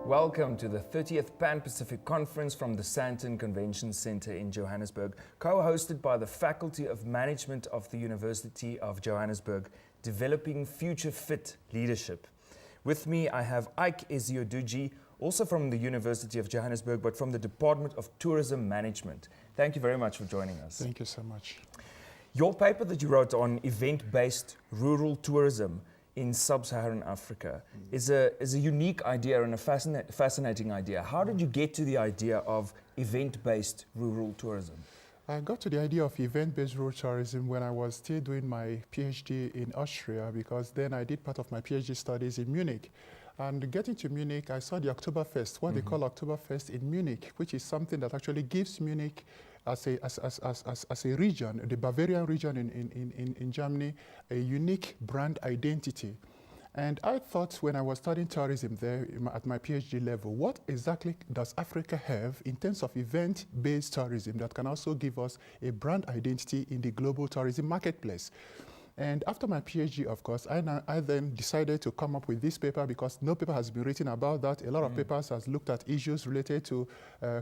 Welcome to the 30th Pan-Pacific Conference from the Sandton Convention Center in Johannesburg, co-hosted by the Faculty of Management of the University of Johannesburg, developing future-fit leadership. With me, I have Ezeuduji, also from the University of Johannesburg, but from the Department of Tourism Management. Thank you very much for joining us. Thank you so much. Your paper that you wrote on event-based rural tourism in sub-Saharan Africa is a unique idea and a fascinating idea. How did you get to the idea of event-based rural tourism? I got to the idea of event-based rural tourism when I was still doing my PhD in Austria, because then I did part of my PhD studies in Munich. And getting to Munich, I saw the Oktoberfest, what they call Oktoberfest in Munich, which is something that actually gives Munich as a region, the Bavarian region in Germany, a unique brand identity. And I thought when I was studying tourism there at my PhD level, what exactly does Africa have in terms of event-based tourism that can also give us a brand identity in the global tourism marketplace? And after my PhD, of course, I then decided to come up with this paper because no paper has been written about that. A lot of papers has looked at issues related to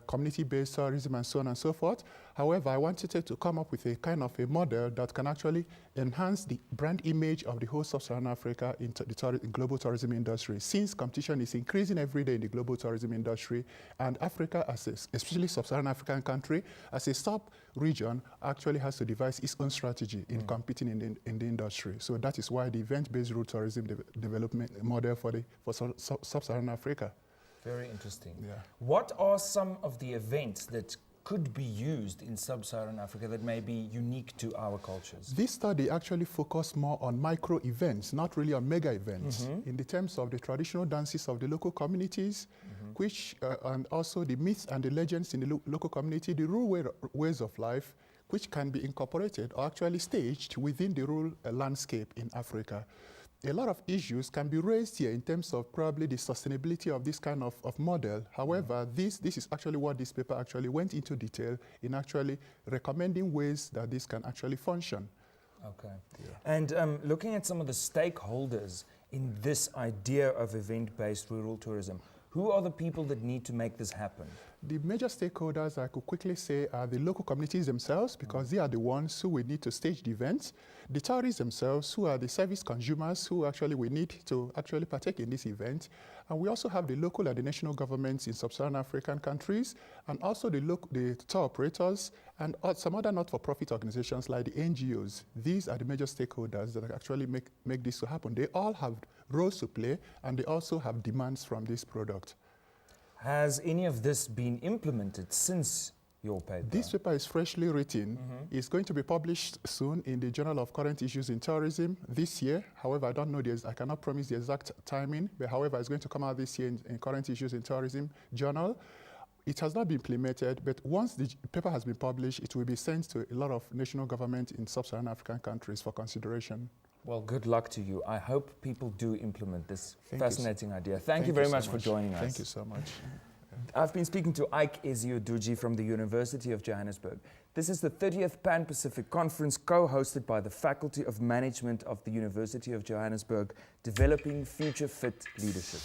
community-based tourism and so on and so forth. However, I wanted to come up with a kind of a model that can actually enhance the brand image of the whole sub-Saharan Africa in the global tourism industry. Since competition is increasing every day in the global tourism industry, and Africa, especially sub-Saharan African country, as a sub-region, actually has to devise its own strategy in competing in the industry. So that is why the event-based rural tourism development model for sub-Saharan Africa. Very interesting. Yeah. What are some of the events that could be used in sub-Saharan Africa that may be unique to our cultures? This study actually focused more on micro events, not really on mega events, in the terms of the traditional dances of the local communities, which and also the myths and the legends in the local community, the rural ways of life, which can be incorporated or actually staged within the rural landscape in Africa. A lot of issues can be raised here in terms of probably the sustainability of this kind of model. However, this is actually what this paper actually went into detail in actually recommending ways that this can actually function. Okay. Yeah. And looking at some of the stakeholders in this idea of event-based rural tourism, who are the people that need to make this happen? The major stakeholders, I could quickly say, are the local communities themselves, because they are the ones who will need to stage the events. The tourists themselves, who are the service consumers, who actually will need to actually partake in this event. And we also have the local and the national governments in sub-Saharan African countries, and also the tour operators, and some other not-for-profit organizations like the NGOs. These are the major stakeholders that actually make this to happen. They all have roles to play, and they also have demands from this product. Has any of this been implemented since your paper? This paper is freshly written. It's going to be published soon in the Journal of Current Issues in Tourism this year. However, I don't know I cannot promise the exact timing, but however, it's going to come out this year in Current Issues in Tourism Journal. It has not been implemented, but once the paper has been published, it will be sent to a lot of national government in sub-Saharan African countries for consideration. Well, good luck to you. I hope people do implement this fascinating idea. Thank you very very much for joining us. Thank you so much. I've been speaking to Ezeuduji from the University of Johannesburg. This is the 30th Pan-Pacific Conference, co-hosted by the Faculty of Management of the University of Johannesburg, developing future-fit leadership.